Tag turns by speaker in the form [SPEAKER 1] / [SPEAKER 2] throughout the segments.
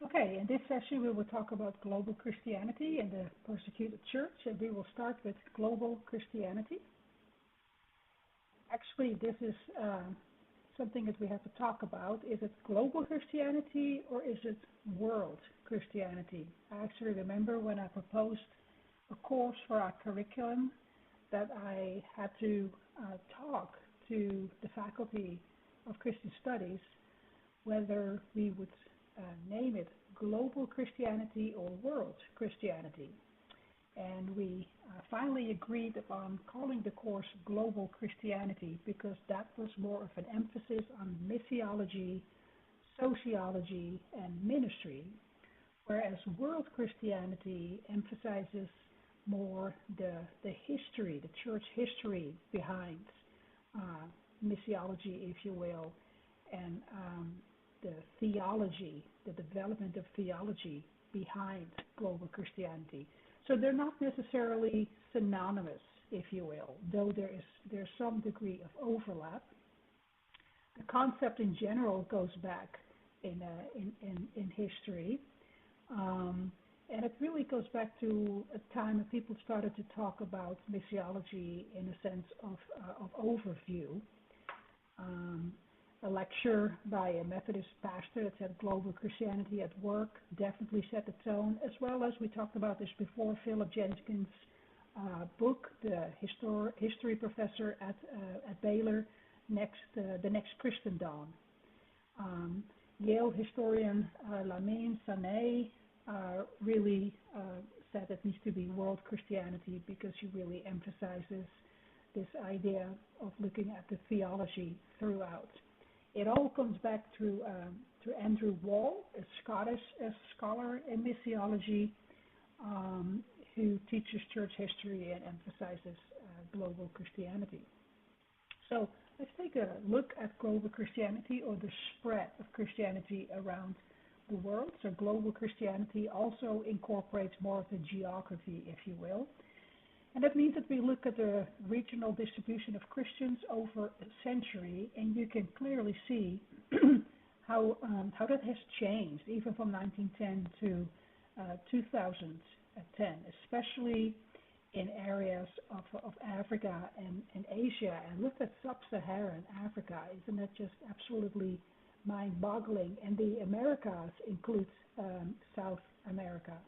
[SPEAKER 1] Okay, in this session we will talk about global Christianity and the persecuted church, and we will start with global Christianity. Actually, this is something that we have to talk about. Is it global Christianity or is it world Christianity? I actually remember when I proposed a course for our curriculum that I had to talk to the faculty of Christian Studies whether we would name it global Christianity or world Christianity. And we finally agreed upon calling the course global Christianity because that was more of an emphasis on missiology, sociology, and ministry, whereas world Christianity emphasizes more the history, the church history behind missiology, if you will, and the theology, the development of theology behind global Christianity. So they're not necessarily synonymous, if you will, though there's some degree of overlap. The concept in general goes back in history, and it really goes back to a time when people started to talk about missiology in a sense of overview. A lecture by a Methodist pastor that said global Christianity at work definitely set the tone, as well as we talked about this before, Philip Jenkins' book, the history professor at Baylor, The Next Christian Dawn. Yale historian Lamine Sané really said it needs to be world Christianity because he really emphasizes this idea of looking at the theology throughout. It all comes back to Andrew Wall, a Scottish scholar in missiology, who teaches church history and emphasizes global Christianity. So let's take a look at global Christianity, or the spread of Christianity around the world. So global Christianity also incorporates more of the geography, if you will. And that means that we look at the regional distribution of Christians over a century, and you can clearly see how that has changed, even from 1910 to 2010, especially in areas of Africa and Asia. And look at sub-Saharan Africa. Isn't that just absolutely mind-boggling? And the Americas includes South America.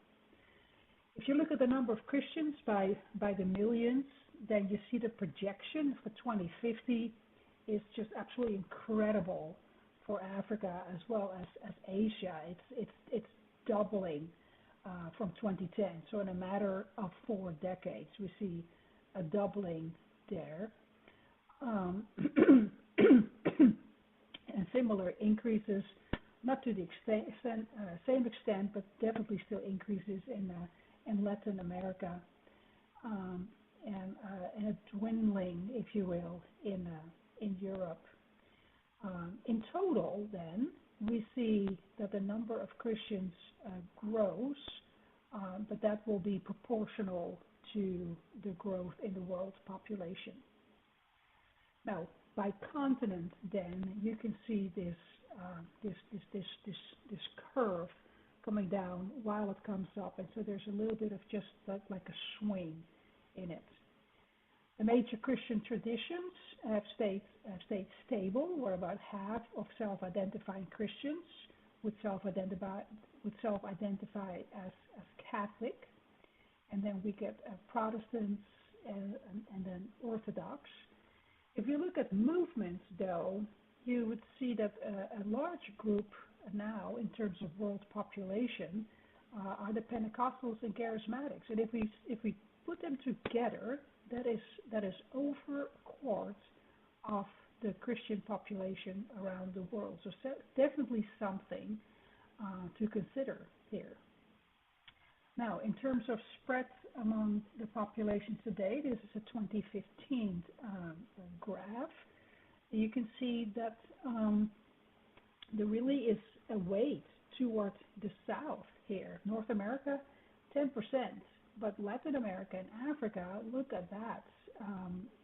[SPEAKER 1] If you look at the number of Christians by the millions, then you see the projection for 2050 is just absolutely incredible for Africa as well as Asia. It's doubling from 2010. So in a matter of 4 decades, we see a doubling there. And similar increases, not to the same extent, but definitely still increases in Latin America, and a dwindling, if you will, in Europe. In total, then, we see that the number of Christians grows, but that will be proportional to the growth in the world population. Now, by continent, then, you can see this curve coming down while it comes up, and so there's a little bit of just like a swing in it. The major Christian traditions have stayed stable, where about half of self-identifying Christians would self-identify as Catholic, and then we get Protestants and then Orthodox. If you look at movements, though, you would see that a large group now, in terms of world population, are the Pentecostals and Charismatics, and if we put them together, that is over a quarter of the Christian population around the world. So definitely something to consider here. Now, in terms of spread among the population today, this is a 2015 graph. You can see that there really is a weight toward the south here. North America, 10%, but Latin America and Africa, look at that.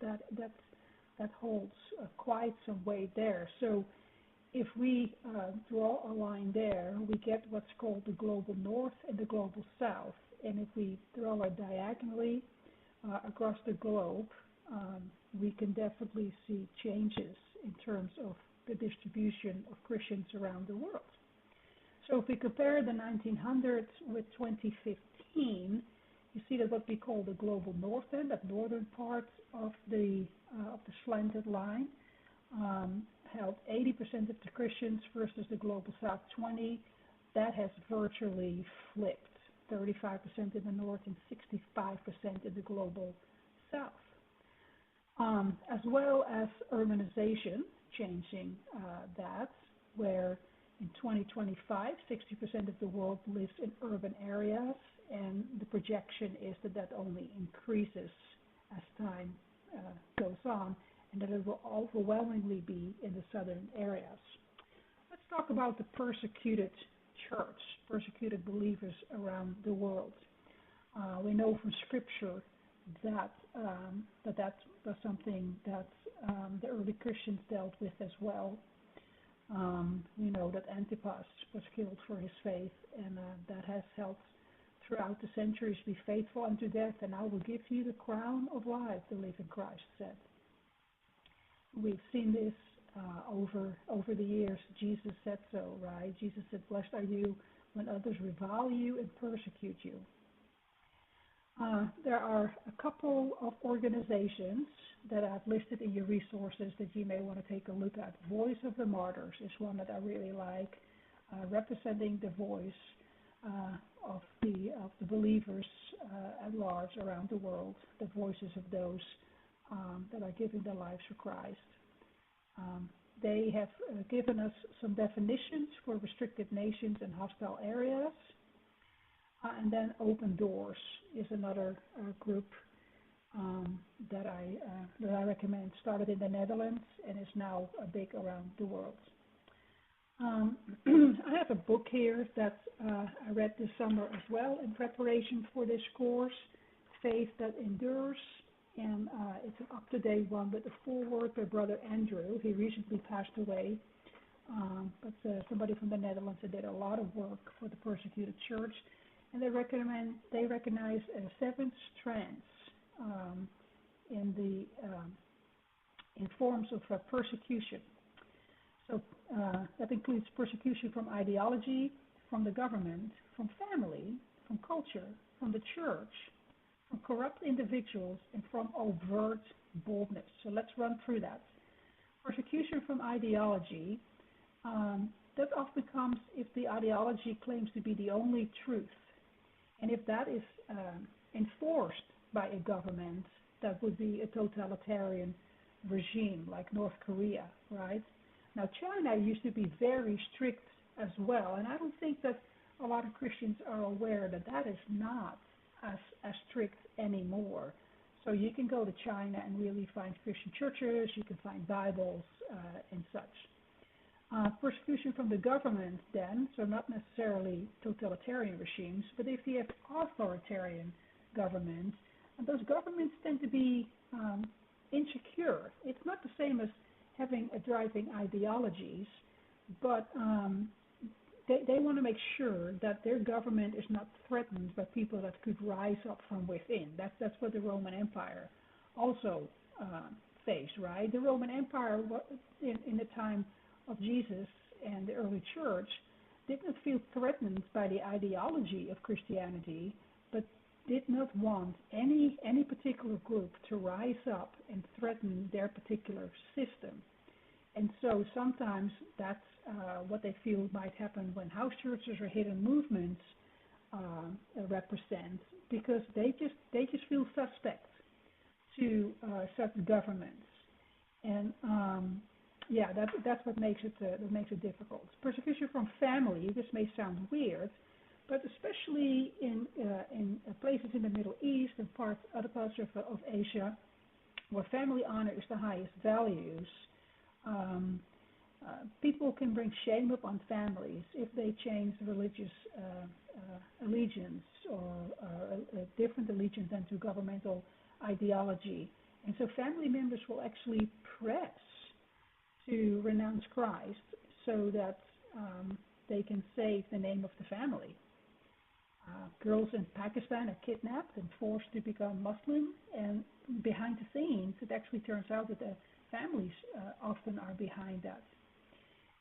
[SPEAKER 1] That holds quite some weight there. So if we draw a line there, we get what's called the global north and the global south. And if we draw it diagonally across the globe, we can definitely see changes in terms of the distribution of Christians around the world. So if we compare the 1900s with 2015, you see that what we call the global north end, that northern part of the slanted line, held 80% of the Christians versus the global south 20. That has virtually flipped, 35% in the north and 65% in the global south. As well as urbanization changing that, where in 2025, 60% of the world lives in urban areas, and the projection is that that only increases as time goes on, and that it will overwhelmingly be in the southern areas. Let's talk about the persecuted church, persecuted believers around the world. We know from Scripture that that was something that the early Christians dealt with as well. We know that Antipas was killed for his faith, and that has helped throughout the centuries be faithful unto death, and I will give you the crown of life, the living Christ said. We've seen this over the years. Jesus said so, right? Jesus said, "Blessed are you when others revile you and persecute you." There are a couple of organizations that I've listed in your resources that you may want to take a look at. Voice of the Martyrs is one that I really like, representing the voice of the believers at large around the world, the voices of those that are giving their lives for Christ. They have given us some definitions for restricted nations and hostile areas. And then Open Doors is another group that I recommend. Started in the Netherlands and is now big around the world. I have a book here that I read this summer as well in preparation for this course, Faith That Endures, and it's an up-to-date one with a foreword by Brother Andrew. He recently passed away, but somebody from the Netherlands that did a lot of work for the persecuted church. And they recognize 7 strands in forms of persecution. So that includes persecution from ideology, from the government, from family, from culture, from the church, from corrupt individuals, and from overt boldness. So let's run through that. Persecution from ideology, that often comes if the ideology claims to be the only truth. And if that is enforced by a government, that would be a totalitarian regime like North Korea, right? Now, China used to be very strict as well, and I don't think that a lot of Christians are aware that that is not as strict anymore. So you can go to China and really find Christian churches, you can find Bibles and such. Persecution from the government then, so not necessarily totalitarian regimes, but if you have authoritarian governments, and those governments tend to be insecure. It's not the same as having a driving ideologies, but they want to make sure that their government is not threatened by people that could rise up from within. That's what the Roman Empire also faced, right? The Roman Empire in the time of Jesus and the early church did not feel threatened by the ideology of Christianity, but did not want any particular group to rise up and threaten their particular system. And so sometimes that's what they feel might happen when house churches or hidden movements represent, because they just feel suspect to such governments. And that's what makes it difficult. Persecution from family. This may sound weird, but especially in places in the Middle East and other parts of Asia, where family honor is the highest values, people can bring shame upon families if they change religious allegiance or a different allegiance than to governmental ideology. And so family members will actually press to renounce Christ so that they can save the name of the family. Girls in Pakistan are kidnapped and forced to become Muslim, and behind the scenes, it actually turns out that the families often are behind that.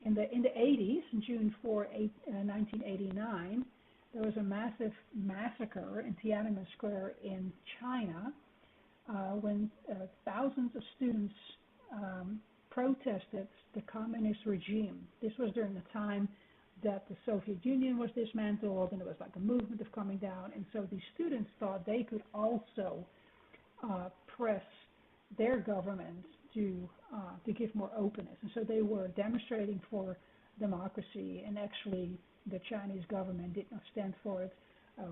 [SPEAKER 1] In the 80s, June 4, 1989, there was a massive massacre in Tiananmen Square in China when thousands of students protested the communist regime. This was during the time that the Soviet Union was dismantled, and it was like a movement of coming down. And so these students thought they could also press their government to give more openness. And so they were demonstrating for democracy, and actually the Chinese government did not stand for it,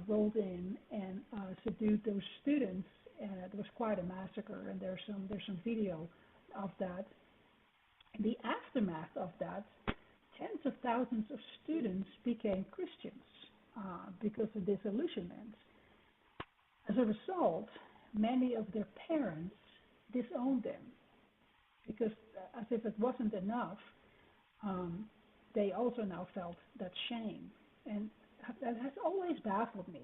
[SPEAKER 1] rolled in and subdued those students. There was quite a massacre, and there's some video of that. In the aftermath of that, tens of thousands of students became Christians because of disillusionment. As a result, many of their parents disowned them because, as if it wasn't enough, they also now felt that shame. And that has always baffled me.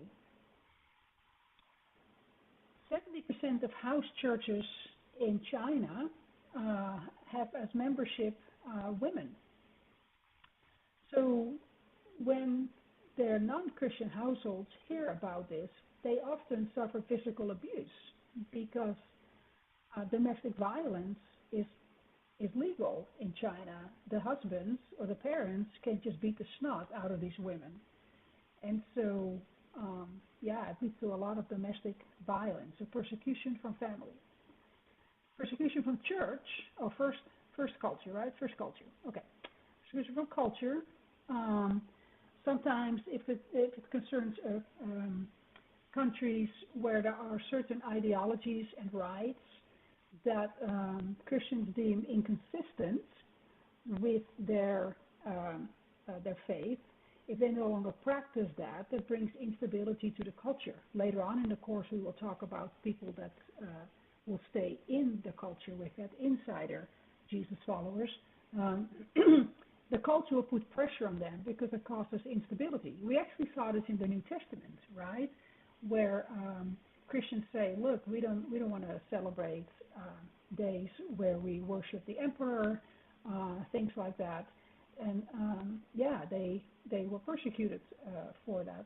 [SPEAKER 1] 70% of house churches in China have as membership women. So when their non-Christian households hear about this, they often suffer physical abuse because domestic violence is legal in China. The husbands or the parents can just beat the snot out of these women. And so, it leads to a lot of domestic violence, so persecution from family. Persecution from church, first culture, right? First culture, okay. Persecution from culture. Sometimes if it concerns countries where there are certain ideologies and rights that Christians deem inconsistent with their faith, if they no longer practice that, that brings instability to the culture. Later on in the course, we will talk about people that will stay in the culture with that insider Jesus followers. The culture will put pressure on them because it causes instability. We actually saw this in the New Testament, right, where Christians say, "Look, we don't want to celebrate days where we worship the emperor, things like that," and they were persecuted for that.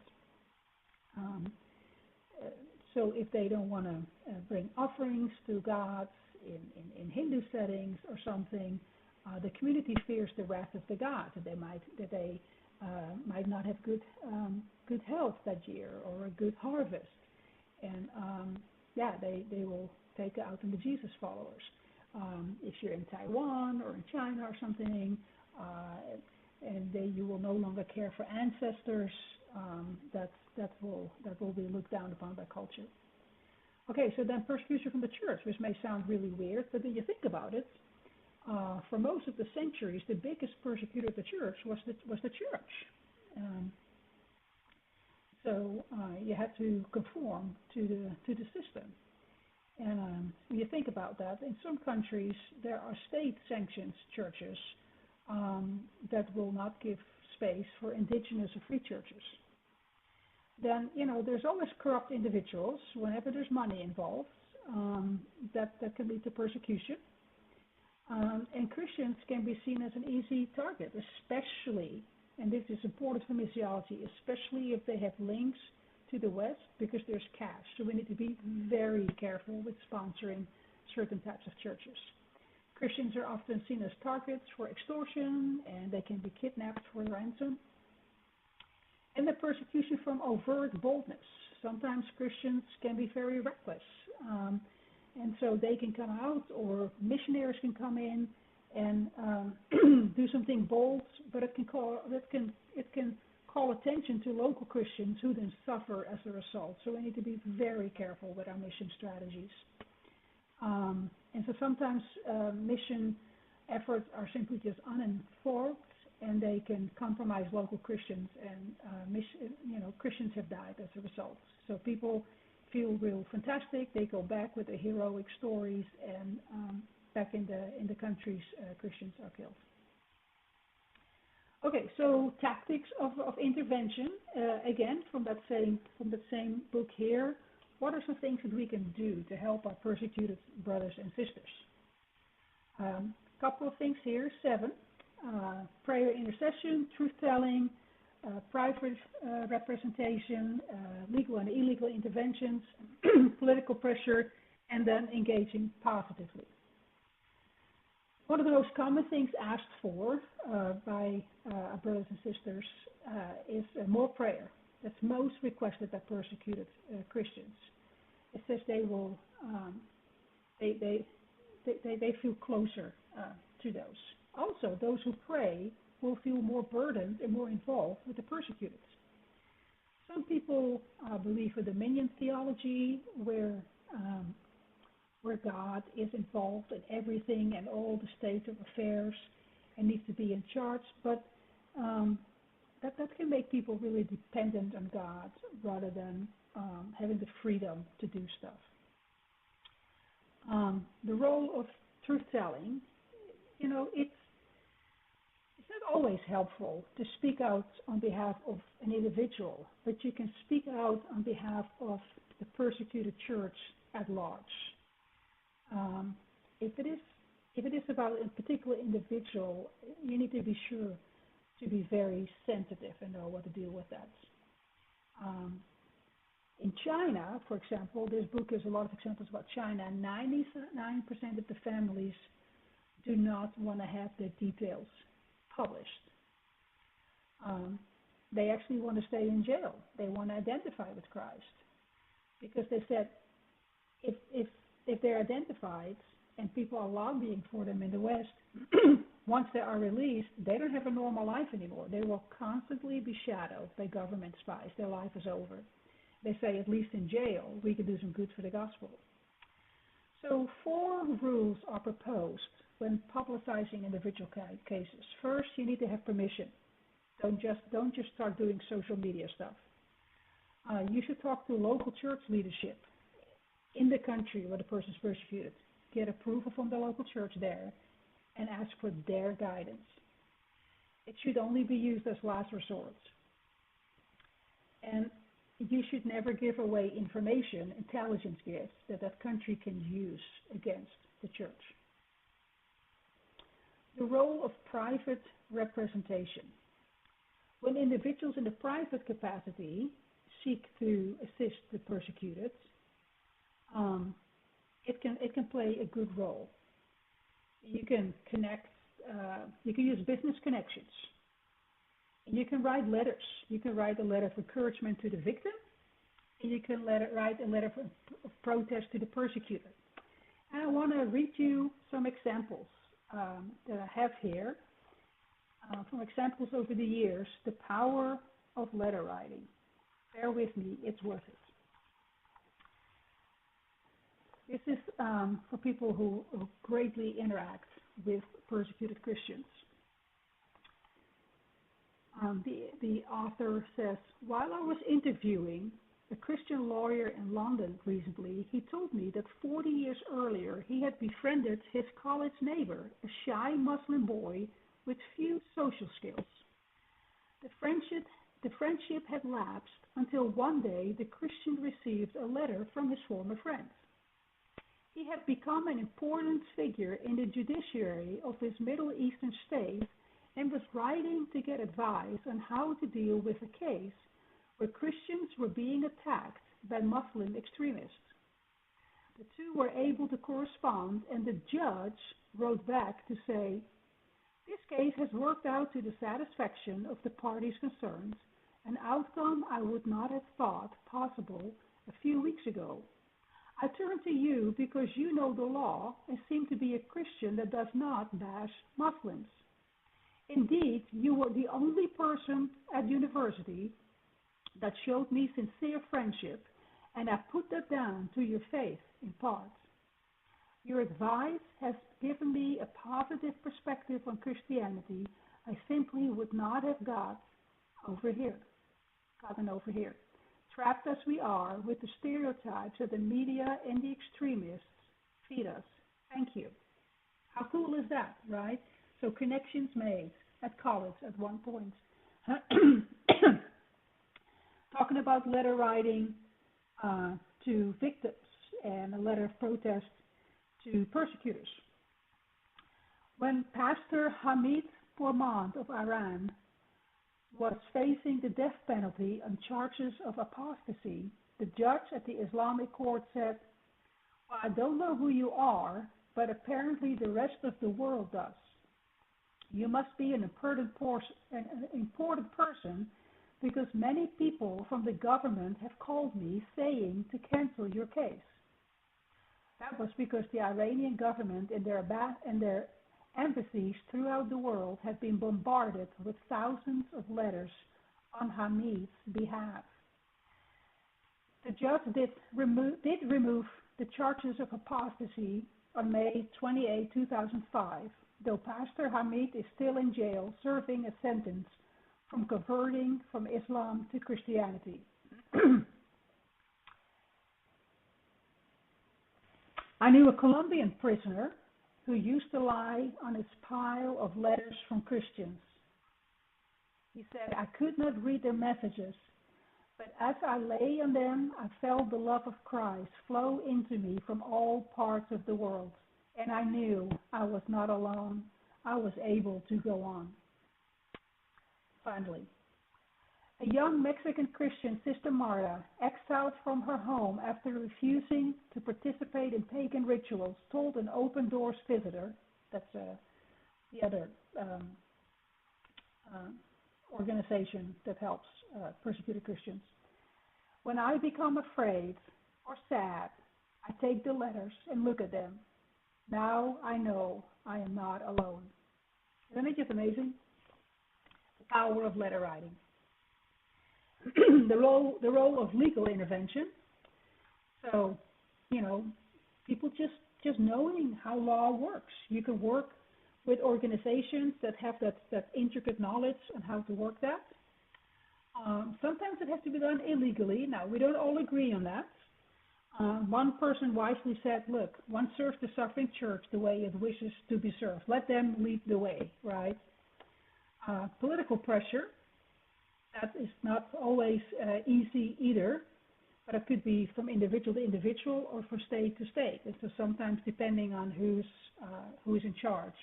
[SPEAKER 1] So if they don't want to bring offerings to gods in Hindu settings or something, the community fears the wrath of the gods, that they might not have good health that year or a good harvest, and they will take it out on the Jesus followers. If you're in Taiwan or in China or something, and you will no longer care for ancestors, that will be looked down upon by culture. Okay, so then persecution from the church, which may sound really weird, but when you think about it, for most of the centuries, the biggest persecutor of the church was the church. So you had to conform to the system. And when you think about that, in some countries there are state-sanctioned churches that will not give space for indigenous or free churches. Then there's always corrupt individuals. Whenever there's money involved, that can lead to persecution. And Christians can be seen as an easy target, especially, and this is important for missiology, especially if they have links to the West, because there's cash. So we need to be very careful with sponsoring certain types of churches. Christians are often seen as targets for extortion, and they can be kidnapped for ransom. And the persecution from overt boldness. Sometimes Christians can be very reckless. And so they can come out, or missionaries can come in and do something bold, but it can call attention to local Christians who then suffer as a result. So we need to be very careful with our mission strategies. And so sometimes mission efforts are simply just uninformed, and they can compromise local Christians, and Christians have died as a result. So people feel real fantastic. They go back with the heroic stories, and back in the countries, Christians are killed. Okay, so tactics of intervention, again, from that same book here. What are some things that we can do to help our persecuted brothers and sisters? Couple of things here, 7. Prayer, intercession, truth-telling, private representation, legal and illegal interventions, political pressure, and then engaging positively. One of the most common things asked for by our brothers and sisters is more prayer. That's most requested by persecuted Christians. It says they will, they feel closer to those. Also, those who pray will feel more burdened and more involved with the persecuted. Some people believe in dominion theology, where God is involved in everything and all the state of affairs and needs to be in charge, but that can make people really dependent on God rather than having the freedom to do stuff. The role of truth-telling, it's not always helpful to speak out on behalf of an individual, but you can speak out on behalf of the persecuted church at large. If it is about a particular individual, you need to be sure to be very sensitive and know what to do with that. In China, for example, this book has a lot of examples about China. 99% of the families do not want to have their details published. They actually want to stay in jail. They want to identify with Christ because they said if they're identified and people are lobbying for them in the West, once they are released, they don't have a normal life anymore. They will constantly be shadowed by government spies. Their life is over. They say, at least in jail, we can do some good for the gospel. So 4 rules are proposed when publicizing individual cases. First, you need to have permission. Don't just start doing social media stuff. You should talk to local church leadership in the country where the person is persecuted. Get approval from the local church there and ask for their guidance. It should only be used as last resort. And you should never give away information, intelligence gifts that country can use against the church. The role of private representation. When individuals in a private capacity seek to assist the persecuted, it can play a good role. You can connect. You can use business connections. You can write letters. You can write a letter of encouragement to the victim, and you can write a letter of protest to the persecutor. And I want to read you some examples that I have here, from examples over the years, the power of letter writing. Bear with me, it's worth it. This is for people who greatly interact with persecuted Christians. The author says, while I was interviewing a Christian lawyer in London recently, he told me that 40 years earlier he had befriended his college neighbor, a shy Muslim boy with few social skills. The friendship had lapsed until one day the Christian received a letter from his former friend. He had become an important figure in the judiciary of his Middle Eastern state and was writing to get advice on how to deal with a case where Christians were being attacked by Muslim extremists. The two were able to correspond, and the judge wrote back to say, "This case has worked out to the satisfaction of the parties concerned, an outcome I would not have thought possible a few weeks ago. I turn to you because you know the law and seem to be a Christian that does not bash Muslims. Indeed, you were the only person at university that showed me sincere friendship, and I put that down to your faith in part. Your advice has given me a positive perspective on Christianity I simply would not have gotten over here. Trapped as we are with the stereotypes that the media and the extremists feed us. Thank you." How cool is that, right? So connections made. at college at one point, talking about letter writing to victims and a letter of protest to persecutors. When Pastor Hamid Pourmand of Iran was facing the death penalty on charges of apostasy, the judge at the Islamic court said, "Well, I don't know who you are, but apparently the rest of the world does. You must be an important person because many people from the government have called me saying to cancel your case." That was because the Iranian government and their embassies throughout the world had been bombarded with thousands of letters on Hamid's behalf. The judge did remove the charges of apostasy on May 28, 2005, though Pastor Hamid is still in jail serving a sentence from converting from Islam to Christianity. I knew a Colombian prisoner who used to lie on his pile of letters from Christians. He said, "I could not read their messages, but as I lay on them, I felt the love of Christ flow into me from all parts of the world, and I knew I was not alone. I was able to go on." Finally, a young Mexican Christian, Sister Marta, exiled from her home after refusing to participate in pagan rituals, told an Open Doors visitor, that's the other organization that helps persecuted Christians, "When I become afraid or sad, I take the letters and look at them. Now I know I am not alone." Isn't it just amazing? The power of letter writing. the role of legal intervention. So, people just knowing how law works. You can work with organizations that have that intricate knowledge on how to work that. Sometimes it has to be done illegally. Now, we don't all agree on that. One person wisely said, "Look, one serves the suffering church the way it wishes to be served. Let them lead the way," right? Political pressure. That is not always easy either, but it could be from individual to individual or from state to state. And so sometimes, depending on who's in charge,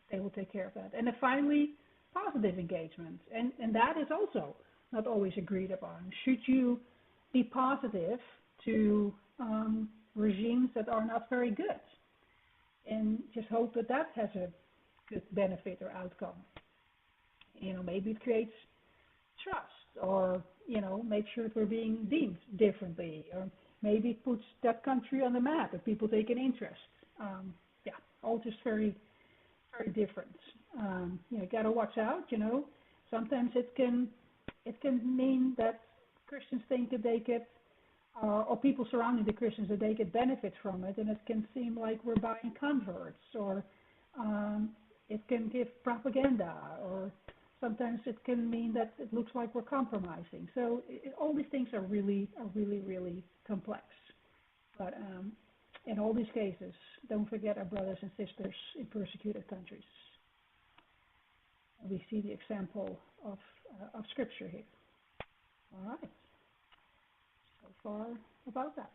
[SPEAKER 1] they will take care of that. And then finally, positive engagement, and that is also not always agreed upon. Should you be positive to regimes that are not very good, and just hope that has a good benefit or outcome? Maybe it creates trust, or make sure that we're being deemed differently, or maybe it puts that country on the map if people take an interest. All just very, very different. Gotta watch out. Sometimes it can mean that Christians think that they get, or people surrounding the Christians, that they get benefits from it, and it can seem like we're buying converts, or it can give propaganda, or sometimes it can mean that it looks like we're compromising. So all these things are really, really complex. But in all these cases, don't forget our brothers and sisters in persecuted countries. We see the example of Scripture here. All right. So far about that.